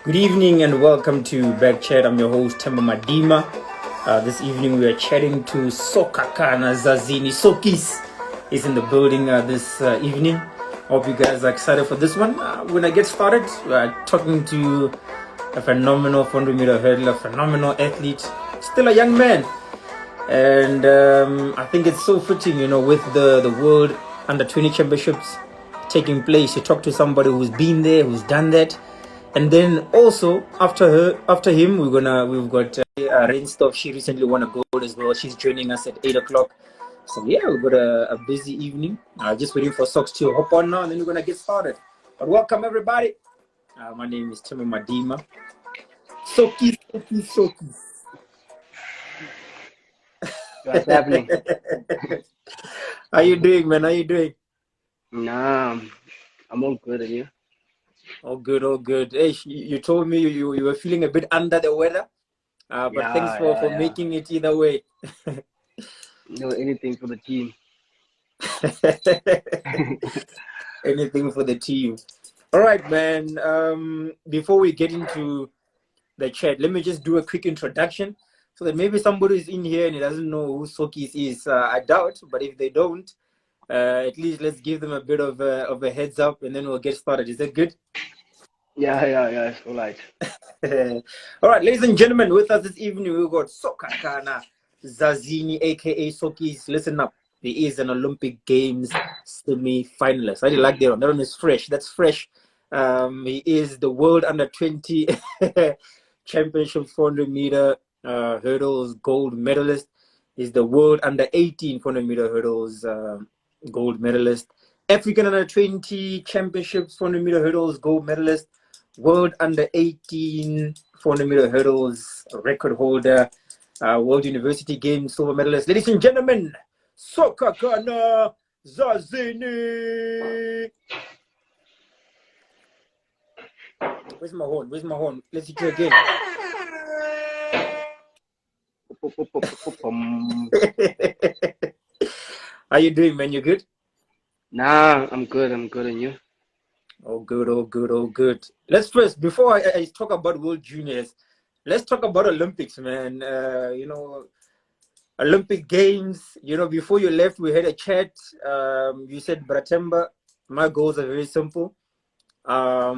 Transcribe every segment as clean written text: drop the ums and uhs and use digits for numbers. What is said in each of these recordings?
Good evening and welcome to BackChat. I'm your host, Temba Madima. This evening we are chatting to Sokwakhana Zazini. Sokis is in the building this evening. Hope you guys are excited for this one. When I get started, talking to a phenomenal 400-meter hurdler, phenomenal athlete, still a young man. And I think it's so fitting, with the World Under-20 Championships taking place. You talk to somebody who's been there, who's done that. And then also after him, we've got Rainstuff. She recently won a gold as well. She's joining us at 8 o'clock. So yeah, we've got a busy evening. Just waiting for Soks to hop on now, and then we're gonna get started. But welcome everybody. My name is Timmy Madima. Sokis. What's happening? How you doing, man? How you doing? Nah, I'm all good, and you? All good, all good. Hey, you told me you were feeling a bit under the weather, but thanks for making it either way. Anything for the team. Anything for the team. All right, man. Before we get into the chat, let me just do a quick introduction so that maybe somebody is in here and he doesn't know who Sokis is. I doubt, but if they don't, at least let's give them a bit of a heads up, and then we'll get started. Is that good? Yeah, it's all right. All right, ladies and gentlemen, with us this evening, we've got Sokwakhana Zazini, aka Sokis. Listen up. He is an Olympic Games semi-finalist. I really like that one. That one is fresh. That's fresh. He is the World Under-20 Championship 400-meter hurdles gold medalist. He's the World Under-18 400-meter hurdles gold medalist. African Under-20 Championships 400-meter hurdles gold medalist. World Under-18 400-meter hurdles record holder. World University Games silver medalist. Ladies and gentlemen, Sokwakhana Zazini. Where's my horn? Let's hit you again. How you doing, man? You good? Nah, I'm good, and you? All good. Let's first, before I talk about World Juniors, let's talk about Olympics, man. Olympic Games. Before you left, we had a chat. You said, Bratemba, my goals are very simple. I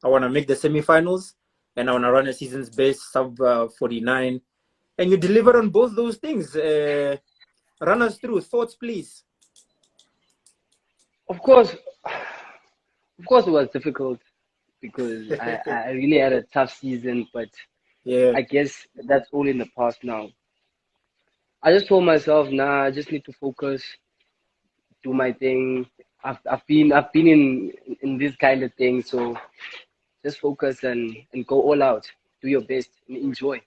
want to make the semifinals, and I want to run a season's best sub 49. And you delivered on both those things. Run us through thoughts, please. Of course, it was difficult because I really had a tough season, but Yeah. I guess that's all in the past now. I just told myself, nah, I just need to focus, do my thing. I've been in this kind of thing, so just focus and go all out, do your best, and enjoy.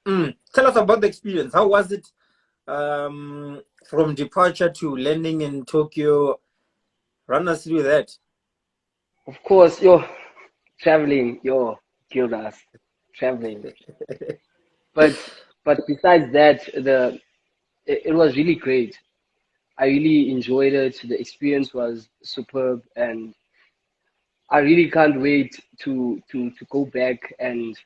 Tell us about the experience. How was it from departure to landing in Tokyo? Run us through that. Of course, traveling, killed us, traveling. But besides that, it was really great. I really enjoyed it. The experience was superb, and I really can't wait to go back and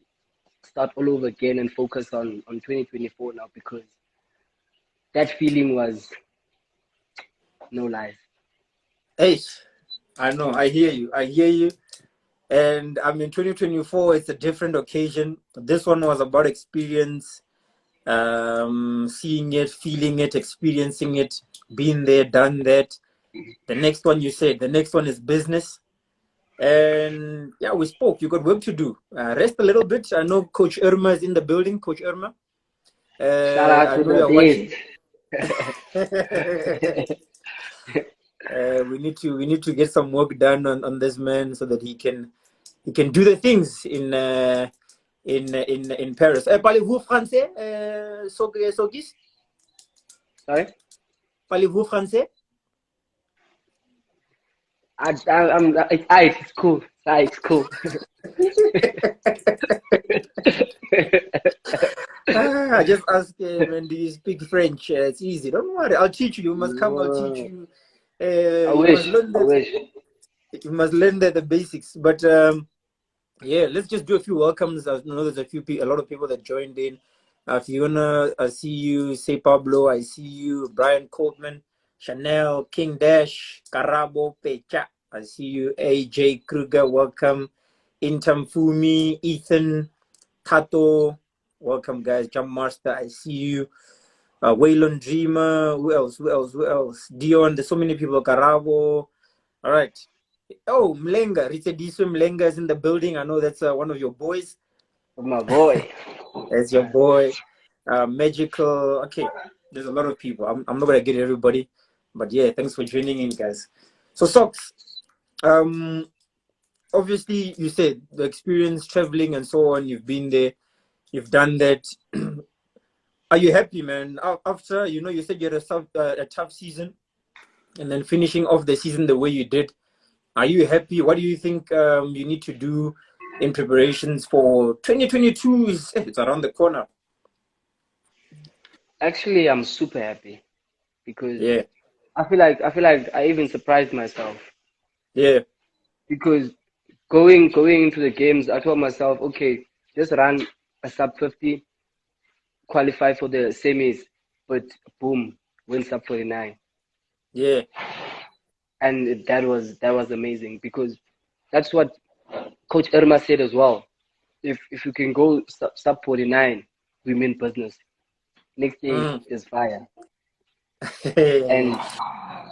start all over again and focus on 2024 now, because that feeling was no lies. Hey, I know. I hear you. And I mean, 2024, it's a different occasion. This one was about experience, seeing it, feeling it, experiencing it, being there, done that. The next one, you said, the next one is business. And yeah, we spoke. You got work to do. Rest a little bit. I know Coach Irma is in the building. Coach Irma. Shout out to the we need to get some work done on this man so that he can do the things in Paris. Parlez-vous français, Sokis? Sorry? Parlez-vous français? It's cool. It's cool. I just asked when do you speak French? It's easy. Don't worry. I'll teach you. You must come. I'll teach you. I wish. You must learn the basics. But Yeah, let's just do a few welcomes. I know there's a lot of people that joined in. Fiona, I see you. Say Pablo, I see you. Brian Coltman, Chanel, King Dash, Karabo, Pecha. I see you. AJ Kruger, welcome. Intam Fumi, Ethan, Tato, welcome guys. Jump Master, I see you. Waylon Dreamer, who else? Who else? Who else? Dion, there's so many people. Karabo. All right. Oh, Mlenga, Ritediso Mlenga is in the building. I know that's one of your boys. My boy. That's your boy. Magical. Okay, there's a lot of people. I'm not gonna get everybody, but yeah, thanks for joining in, guys. So Socks. Um, obviously you said the experience traveling and so on. You've been there. You've done that. Are you happy, man? After you said you had a tough season, and then finishing off the season the way you did. Are you happy? What do you think you need to do in preparations for 2022? It's around the corner. Actually, I'm super happy because Yeah, I feel like I even surprised myself yeah, because going into the games, I told myself, okay, just run a sub 50, qualify for the semis, but boom, win sub 49, yeah. and that was amazing because that's what Coach Irma said as well. If you can go sub 49, we mean business. Next year Mm. is fire.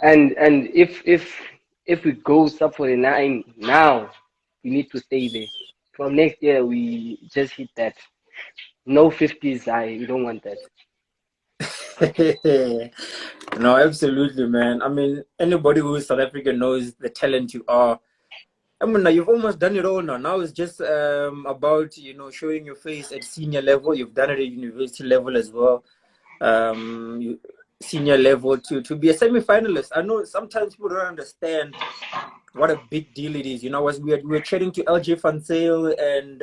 And and if we go sub 49 now, we need to stay there. From next year, we just hit that. No 50s. We don't want that. No, absolutely, man. I mean, anybody who is South African knows the talent you are. I mean, now you've almost done it all now. Now it's just about showing your face at senior level. You've done it at university level as well. Senior level to be a semi-finalist. I know sometimes people don't understand what a big deal it is. As we were chatting to LJ Van Zyl and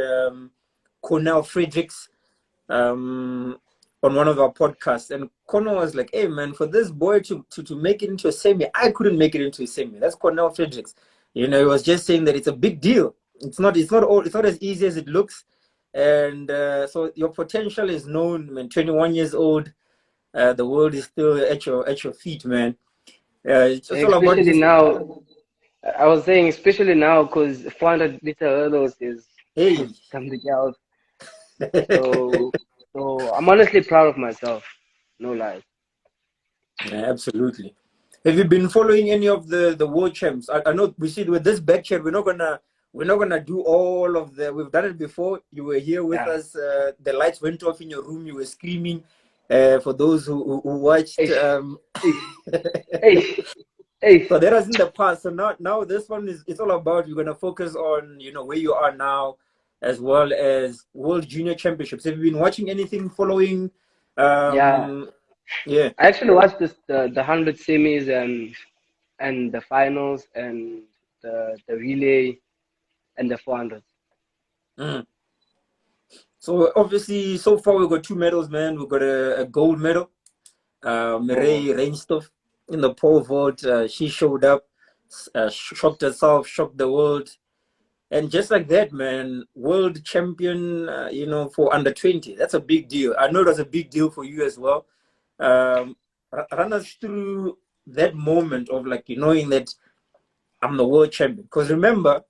Cornel Fredericks on one of our podcasts, and Cornel was like, "Hey man, for this boy to make it into a semi, I couldn't make it into a semi." That's Cornel Fredericks. He was just saying that it's a big deal. It's not as easy as it looks, and so your potential is known, man. 21 years old, the world is still at your feet, man. It's all about Especially just now, I was saying, especially now, because 400-meter hurdles is hey. something else. So, so I'm honestly proud of myself. No lies. Yeah, absolutely. Have you been following any of the world champs? I know we see with this BackChat, we're not gonna do all of the. We've done it before. You were here with Yeah. us. The lights went off in your room. You were screaming. For those who watched, Hey, hey, hey. so that was in the past. So now this one is it's all about. You're gonna focus on where you are now, as well as World Junior Championships. Have you been watching anything? Following? Yeah. Yeah. I actually watched the 100 semis and the finals and the relay and the 400. Mm. So obviously, so far we've got two medals, man. We've got a gold medal. Oh, Mireille Reinstorff in the pole vault. She showed up, shocked herself, shocked the world, and just like that, man, world champion. For under 20. That's a big deal. I know that's a big deal for you as well. Run us through that moment of like knowing that I'm the world champion. Because remember,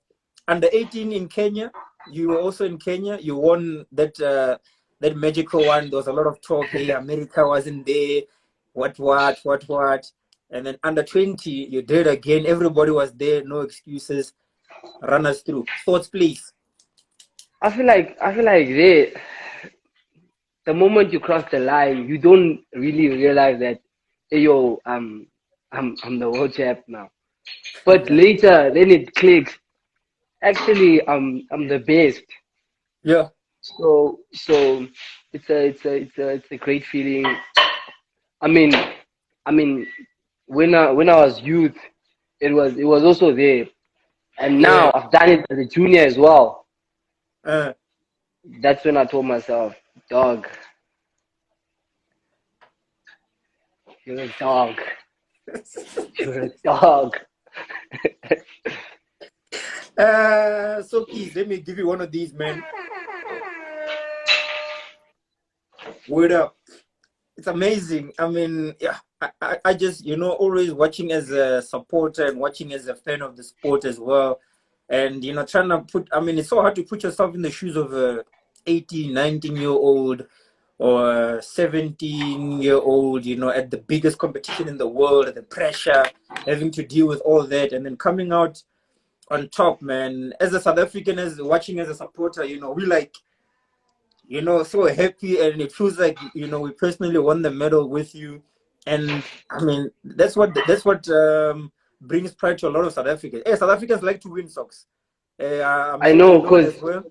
under 18 in Kenya, you were also in Kenya. You won that magical one. There was a lot of talk. Hey, America wasn't there. What? And then under 20, you did again. Everybody was there. No excuses. Run us through. Thoughts, please. I feel like the moment you cross the line, you don't really realize that, hey, yo, I'm the world champ now. But later, then it clicks. Actually, I'm the best. Yeah, So it's a great feeling. I mean, I mean, when I was youth, it was also there, and yeah. now I've done it as a junior as well. Uh, That's when I told myself, dog, you're a dog, you're a dog. Sokis, let me give you one of these, man. Word up. It's amazing. I mean, yeah, I just, always watching as a supporter and watching as a fan of the sport as well. And, trying to I mean, it's so hard to put yourself in the shoes of a 18, 19-year-old or 17-year-old, at the biggest competition in the world, the pressure, having to deal with all that, and then coming out on top, man. As a South African, as watching as a supporter, we like, so happy, and it feels like, we personally won the medal with you. And I mean, that's what brings pride to a lot of South Africans. Hey, South Africans like to win, Socks. I'm I sure you know, know it as well.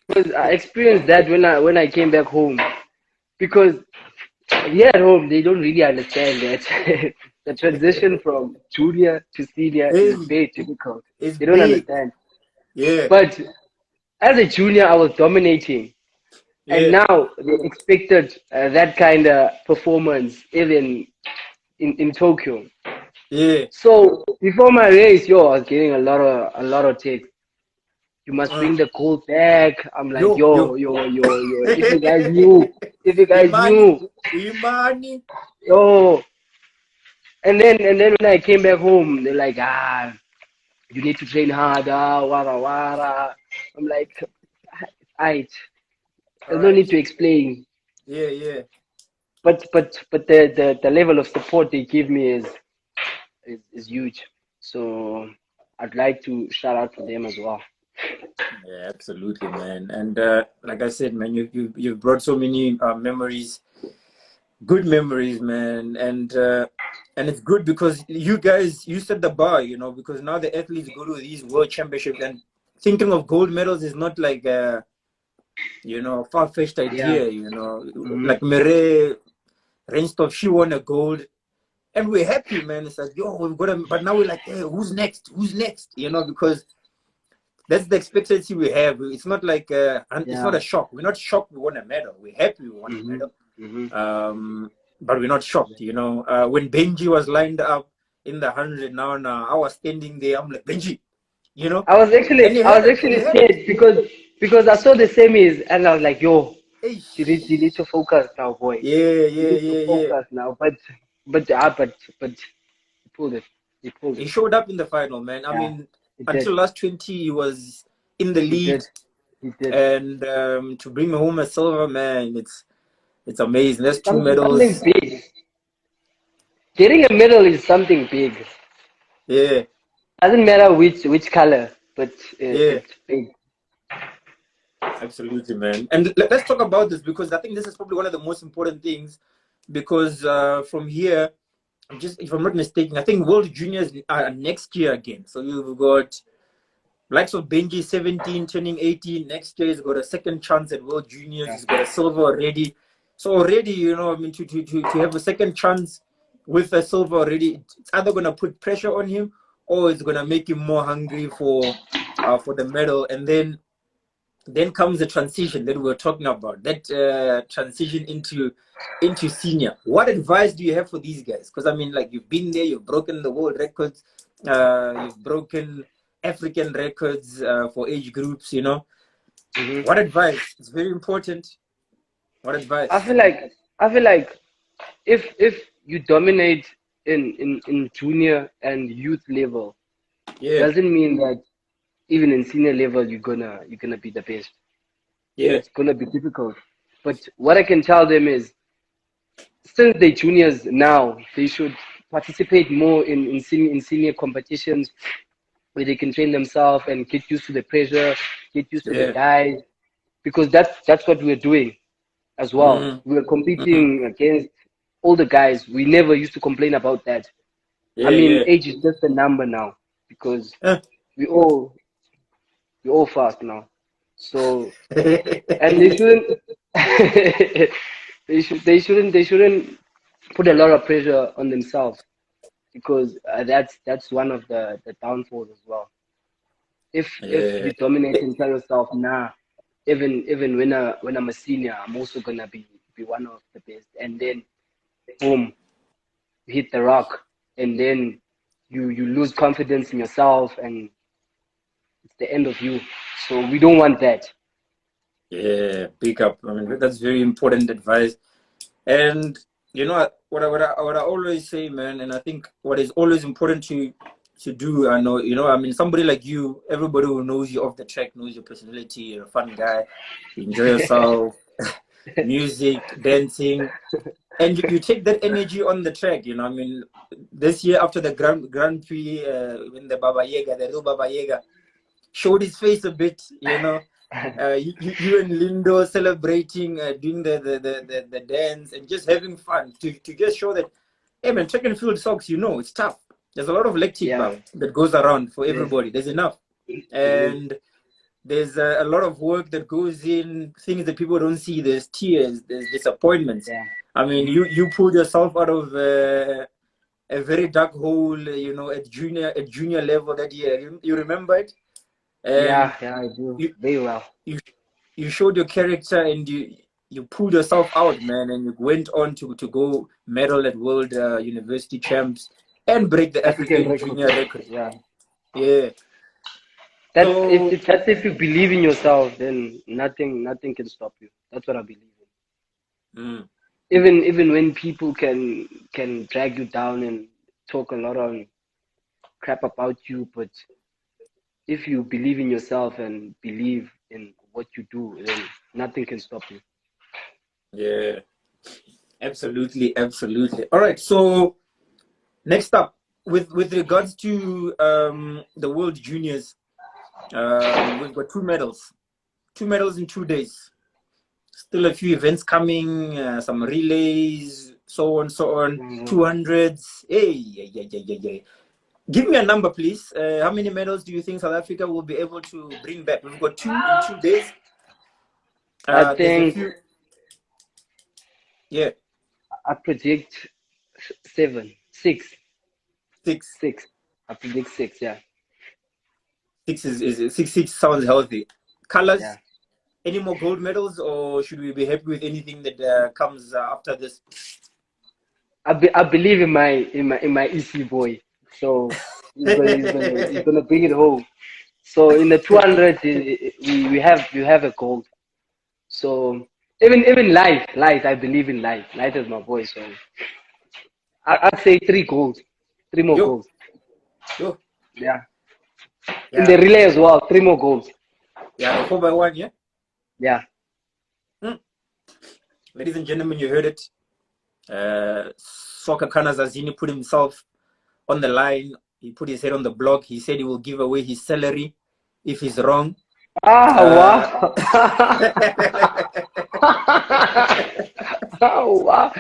because I experienced that when I came back home. Because here at home they don't really understand that the transition from junior to senior Hey, is very difficult. it's They don't big. understand. Yeah, But as a junior, I was dominating, and yeah, now they expected that kind of performance even in Tokyo. yeah. So before my race, I was getting a lot of takes. You must Uh, bring the gold back. I'm like, yo, yo. yo. If you guys knew, if you guys Imani, knew, Imani. yo. And then when I came back home, they're like, you need to train harder, wara wara. I'm like, alright, All there's no right. need to explain. Yeah, yeah. But the level of support they give me is huge. So I'd like to shout out to them as well. Yeah, absolutely, man. And like I said, man, you've brought so many memories, good memories, man. And it's good because you guys you set the bar, because now the athletes go to these world championships, and thinking of gold medals is not like a far-fetched Yeah. idea, Hmm. like Mere Reinstoff, she won a gold. And we're happy, man. It's like, yo, we've got to, but now we're like, hey, who's next? Who's next? Because that's the expectancy we have. It's not like and it's not Yeah. a shock. We're not shocked we won a medal. We're happy we won a Hmm. medal. Hmm. But we're not shocked. When Benji was lined up in the 100 now, I was standing there. I'm like, Benji, you know, I was and actually he I had was it. He actually had it. scared because I saw the semis and I was like, yo, Hey, you need to focus now, boy. yeah, You yeah, need to yeah, yeah. focus now. But he pulled it. He pulled He it. showed up in the final, man. I Yeah, mean, he did. until last 20, he was in the He lead, did. He did. and to bring home a silver, man, it's amazing. That's two Something medals. big. Getting a medal is something big. Yeah, Doesn't matter which color, but yeah. it's big. Absolutely, man. And let's talk about this because I think this is probably one of the most important things. Because from here, if I'm not mistaken, I think World Juniors are next year again. So you've got likes of Benji 17 turning 18 next year. He's got a second chance at World Juniors. Yeah. He's got a silver already. So already, I mean, to have a second chance with a silver already, it's either gonna put pressure on him or it's gonna make him more hungry for the medal. And then comes the transition that we were talking about, that transition into senior. What advice do you have for these guys? Because I mean, like, you've been there, you've broken the world records, you've broken African records for age groups. Hmm. What advice? It's very important. What I advice? feel like I feel like if you dominate in junior and youth level, Yeah, doesn't mean that even in senior level you're gonna be the best. yeah, It's gonna be difficult. But what I can tell them is, since they're juniors now, they should participate more in senior competitions where they can train themselves and get used to the pressure, get used to the yeah. guys, because that's what we're doing as well. Mm-hmm. We're Mm-hmm. competing against all the guys. We never used to complain about that. I Yeah, mean, yeah. age is just a number now because Uh, we all we're all fast now. So, and they shouldn't they shouldn't put a lot of pressure on themselves, because that's one of the downfalls as well. If yeah, you dominate and tell yourself, nah, even when I'm a senior, I'm also gonna be one of the best, and then boom, you hit the rock, and then you lose confidence in yourself, and it's the end of you. So we don't want that. Yeah, pick up. I mean, that's very important advice. And you know what I always say, man, and I think what is always important to do, I know, I mean, somebody like you, everybody who knows you off the track knows your personality. You're a fun guy, you enjoy yourself, music, dancing, and you take that energy on the track. I mean, this year after the Grand Prix, when the real Baba Yaga, showed his face a bit. You and Lindo celebrating, doing the dance and just having fun to just show that, hey man, track and field Soks, it's tough. There's a lot of lactic Yeah. that goes around for Yes. everybody. There's enough. And there's a lot of work that goes in, things that people don't see. There's tears, there's disappointments. Yeah. I mean, you pulled yourself out of a very dark hole, at junior level that year. You remember it? And Yeah, I do. Very well. You showed your character, and you pulled yourself out, man, and you went on to go medal at World University Champs and break the African junior record. Yeah. Yeah. That's So, if you believe in yourself, then nothing can stop you. That's what I believe in. Even when people can drag you down and talk a lot of crap about you, but if you believe in yourself and believe in what you do, then nothing can stop you. Yeah, absolutely. All right, so next up, with regards to the World Juniors, we've got two medals in 2 days. Still a few events coming, some relays, so on, 200s. Hey. Give me a number, please. How many medals do you think South Africa will be able to bring back? We've got 2 in 2 days. I think. Yeah. I predict 6. 6. I predict 6. Yeah. 6 is 6 sounds healthy. Colors. Yeah. Any more gold medals, or should we be happy with anything that comes after this? I believe in my EC boy, so he's gonna bring it home. So in the 200, we have a gold. So even light, I believe in light. Light is my boy. So I'd say 3 golds, 3 more golds. Yeah. In the relay as well, 3 more golds. Yeah, 4x1. Yeah. Yeah. Ladies and gentlemen, you heard it. Sokwakhana Zazini put himself on the line. He put his head on the block. He said he will give away his salary if he's wrong. Wow. Oh, wow.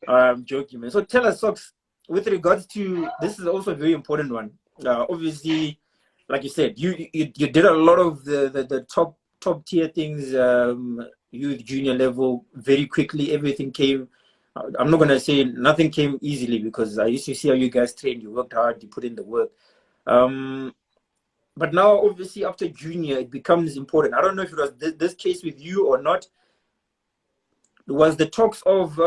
I'm joking, man. So tell us, Soks, with regards to, this is also a very important one. Obviously, like you said, you did a lot of the top tier things, youth, junior level, very quickly. Everything came. I'm not gonna say nothing came easily, because I used to see how you guys trained. You worked hard. You put in the work. But now, obviously, after junior, it becomes important. I don't know if it was this case with you or not. Was the talks of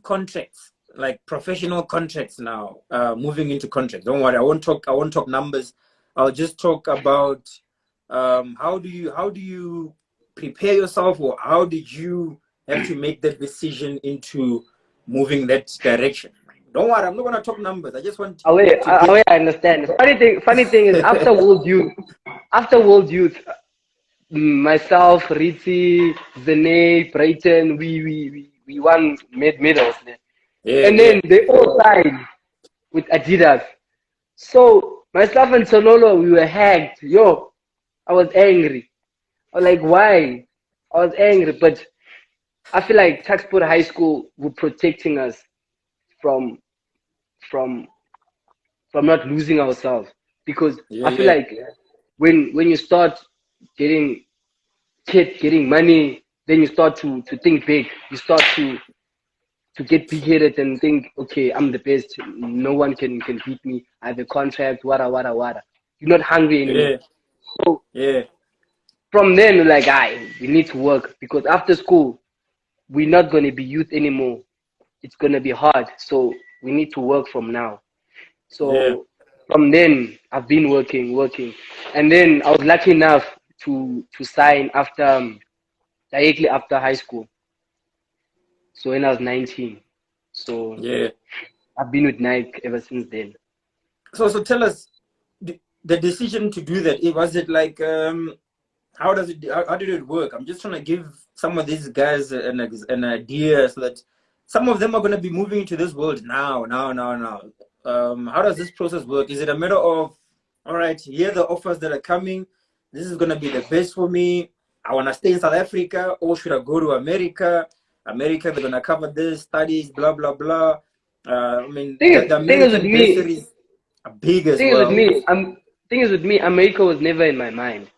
contracts, like professional contracts now, moving into contracts? Don't worry, I won't talk numbers. I'll just talk about how do you prepare yourself, or how did you have to make that decision into moving that direction? Don't worry, I'm not going to talk numbers. I just want to I understand. Funny thing is, after World Youth, myself, Ritzy, Zene, Brayton, we won medals there. Yeah, and then they all signed with Adidas. So myself and Sonolo, we were hacked. Yo, I was angry. I was like, why? I was angry, but I feel like Taxport High School were protecting us from not losing ourselves, because I feel like when you start getting money, then you start to think big. You start to get big-headed and think, okay, I'm the best. No one can beat me. I have a contract. Wada. You're not hungry anymore. So from then, we're like, we need to work, because after school, we're not going to be youth anymore. It's going to be hard. So we need to work from now. Yeah. So from then I've been working, and then I was lucky enough to sign after directly after high school. So when I was 19, so Yeah. I've been with Nike ever since then. So tell us the decision to do that. Was it like how did it work? I'm just trying to give some of these guys an idea so that some of them are going to be moving into this world now. How does this process work? Is it a matter of, all right, here are the offers that are coming. This is going to be the best for me. I want to stay in South Africa, or should I go to America? America, they're going to cover this, studies, blah, blah, blah. I mean, the Thing is with American me, bursaries are big as thing is with well. me, thing is with me, America was never in my mind.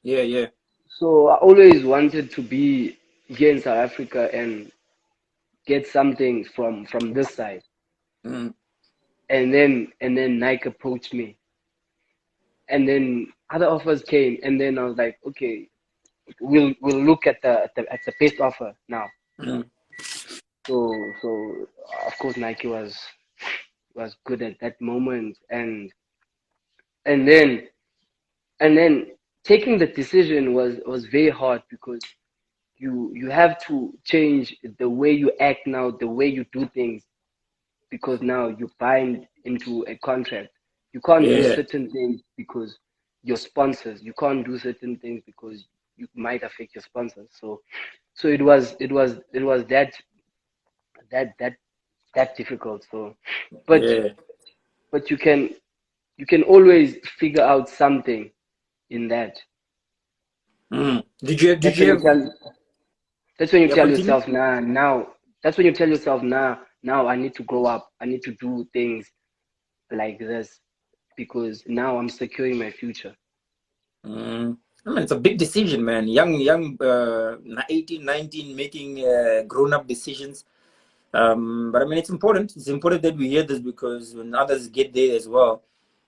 Yeah, yeah. So I always wanted to be here in South Africa and get something from this side. Mm. And then Nike approached me, and then other offers came, and then I was like, okay, we'll look at the best offer now. Mm. So of course Nike was good at that moment, and then and then taking the decision was very hard because you have to change the way you act now, the way you do things, because now you bind into a contract. You can't do Yeah. certain things because your sponsors. You can't do certain things because you might affect your sponsors. So it was that that difficult. So, but Yeah. but you can always figure out something in that. Mm. Did That's you when you have tell. That's when you yeah, tell continue? yourself, nah, now. That's when you tell yourself, nah, now I need to grow up. I need to do things like this because now I'm securing my future. Mm. I mean, it's a big decision, man. Young, 18, 19, making grown up decisions. But I mean, it's important. It's important that we hear this because when others get there as well,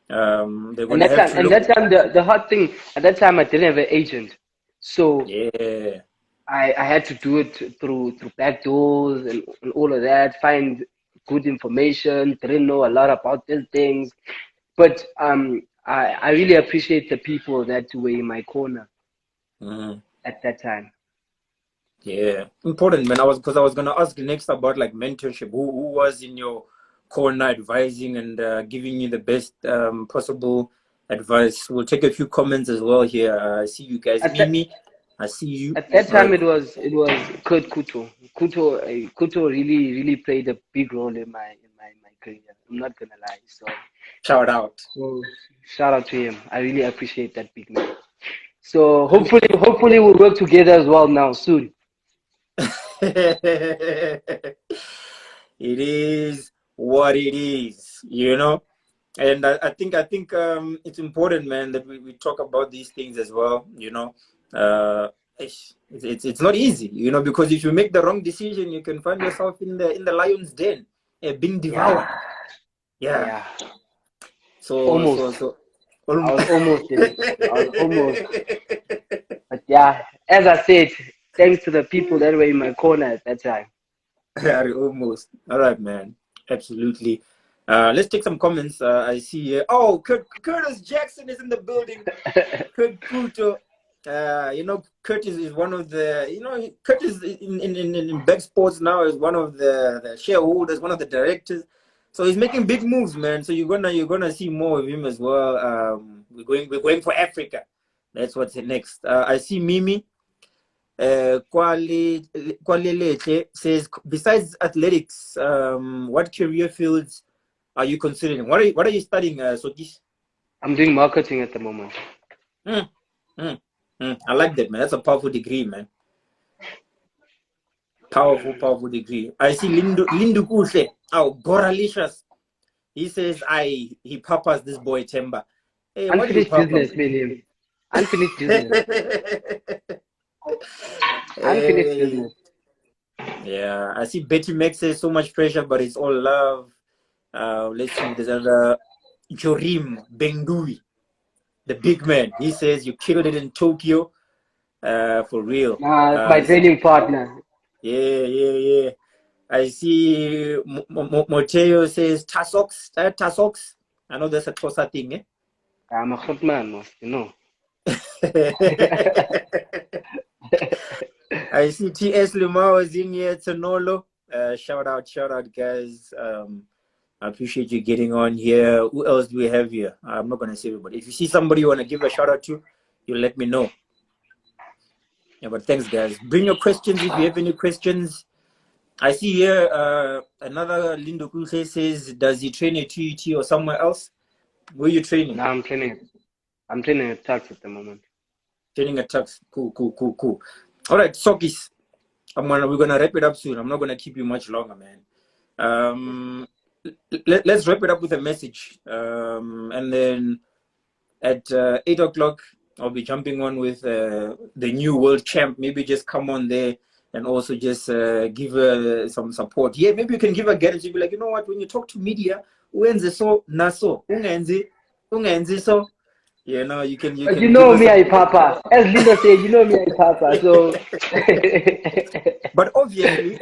they're And gonna that have time, to and look. that time, the hard thing at that time, I didn't have an agent, so Yeah, I had to do it through back doors and all of that. Find good information. Didn't know a lot about these things, but I really appreciate the people that were in my corner mm, at that time. yeah, important, man. I was gonna ask next about like mentorship. Who was in your corner advising and giving you the best possible advice? We'll take a few comments as well here. I see you guys, At that Mimi. I see you. at that All time, right, it was Kurt Kuto. Kuto really played a big role in my career. I'm not gonna lie. shout out. So shout out to him. I really appreciate that big man. So hopefully we'll work together as well now soon. It is what it is, you know. And I think it's important, man, that we talk about these things as well. You know, it's not easy, you know, because if you make the wrong decision, you can find yourself in the lion's den, being Yeah, devoured. Yeah. yeah. So Almost. so so. I was almost in it. I was almost. But yeah, as I said, thanks to the people that were in my corner at that time. Almost. All right, man. Absolutely. Let's take some comments. I see here. Oh, Curtis Jackson is in the building. Kurt Kuto. You know, Curtis is one of the, you know, Curtis in Back Sports now is one of the shareholders, one of the directors. So he's making big moves, man. So you're gonna see more of him as well. We're going for Africa. That's what's next. I see Mimi. Kwaleletle says, besides athletics, what career fields are you considering? What are you studying, Sokis? I'm doing marketing at the moment. Mm, mm, I like that, man. That's a powerful degree, man. Powerful degree. I see Lindu Kushe. Oh, Goralicious. He says, he papas this boy Temba. Hey, what do you Unfinished papa, business, man? man. Unfinished business. Unfinished Hey, business. yeah, I see Betty Max says so much pressure, but it's all love. Let's see. There's another Jorim Bengui, the big man. He says you killed it in Tokyo. For real. Nah, it's my training partner. Yeah. I see Moteo says Soks. I know that's a Xhosa thing, eh? I'm a hot man, you know. I see TS Limao is in here, Tonolo. Shout out, guys. I appreciate you getting on here. Who else do we have here? I'm not going to say everybody. If you see somebody you want to give a shout out to, you let me know. Yeah, but thanks, guys. Bring your questions if you have any questions. I see here another Lindo Kuse says, does he train at TUT or somewhere else? Where are you training? No, I'm training at Tux at the moment. Training at Tux. Cool. All right, Sokis. We're gonna wrap it up soon. I'm not gonna keep you much longer, man. Let's wrap it up with a message. And then at 8 o'clock, I'll be jumping on with the new world champ. Maybe just come on there and also just give some support. Yeah, maybe you can give a guarantee. Be like, you know what? When you talk to media, ungenze so naso, ungenze so. You know, you can. But you know me, I papa. As Linda said, you know me, I papa. So. But obviously,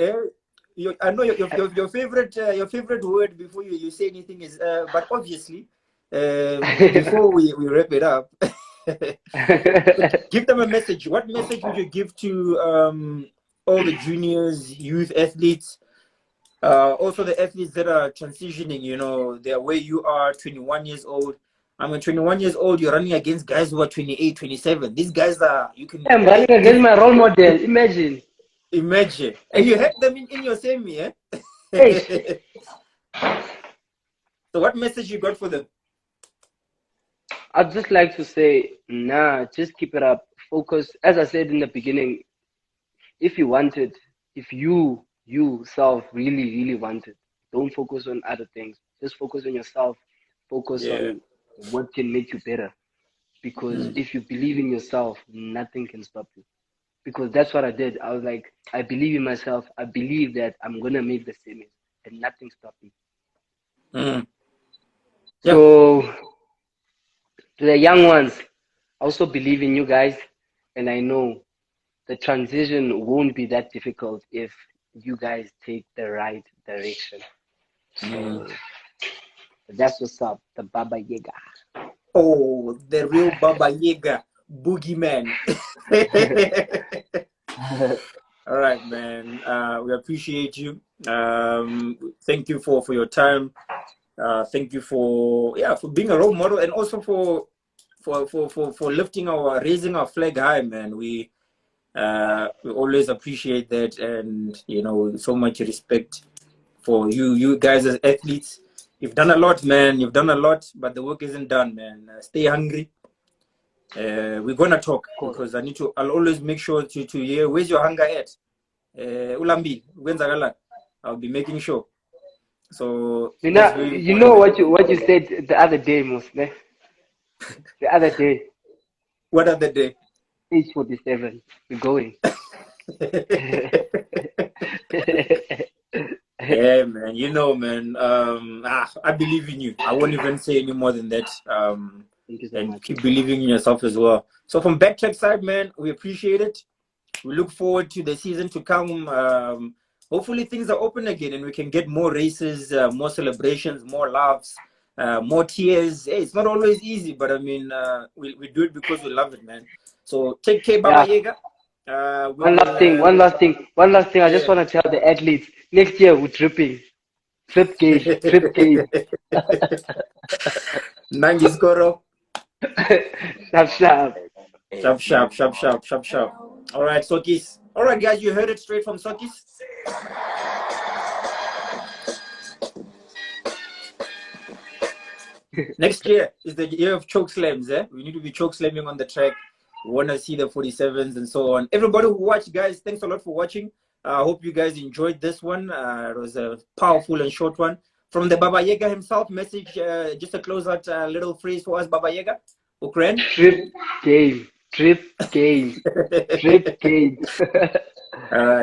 I know your favorite word before you say anything is. But obviously, before we wrap it up, give them a message. What message would you give to all the juniors, youth athletes, also the athletes that are transitioning? You know, they're where you are, 21 years old. I'm 21 years old. You're running against guys who are 28, 27. These guys are, you can. I'm running against my role model. Imagine. And you have them in your same year. Hey. So what message you got for them? I'd just like to say, just keep it up. Focus. As I said in the beginning, if you want it, if you self really want it, don't focus on other things. Just focus on yourself. Focus on what can make you better. Because if you believe in yourself, nothing can stop you. Because that's what I did. I was like, I believe in myself. I believe that I'm gonna make the semis, and nothing stopped me. So, to the young ones, I also believe in you guys, and I know the transition won't be that difficult if you guys take the right direction. So that's what's up, the Baba Yaga. Oh, the real Baba Yaga, boogeyman. All right, man. We appreciate you. Thank you for your time. Thank you for being a role model, and also for raising our flag high, man. We always appreciate that, and you know, so much respect for you guys as athletes. You've done a lot, man. You've done a lot, but the work isn't done, man. Stay hungry. We're gonna talk because I'll always make sure to hear where's your hunger at. Ulambi, I'll be making sure. So you know what you said the other day, Musne. The other day. What other day? Age 47. We're going. Yeah, man. You know, man. I believe in you. I won't even say any more than that. Thank you so and much. Keep believing in yourself as well. So from Backtrack side, man, we appreciate it. We look forward to the season to come. Hopefully things are open again and we can get more races, more celebrations, more laughs, more tears. Hey, it's not always easy, but I mean, we do it because we love it, man. So take care, Baba Yaga. One last thing. I just want to tell the athletes, next year we're tripping. Trip game. Nangi Skoro. Sharp. All right, Sokis. All right, guys, you heard it straight from Sokis. Next year is the year of choke slams. We need to be choke slamming on the track. We want to see the 47s and so on. Everybody who watched, guys, thanks a lot for watching. I hope you guys enjoyed this one. It was a powerful and short one. From the Baba Yaga himself, message, just a close out little phrase for us, Baba Yaga. Ukraine? Trip game.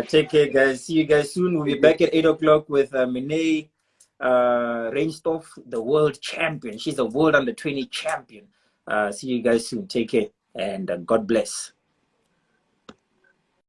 Take care, guys. See you guys soon. We'll be back at 8 o'clock with Mine Reinstorff, the world champion. She's a world under 20 champion. See you guys soon. Take care and God bless.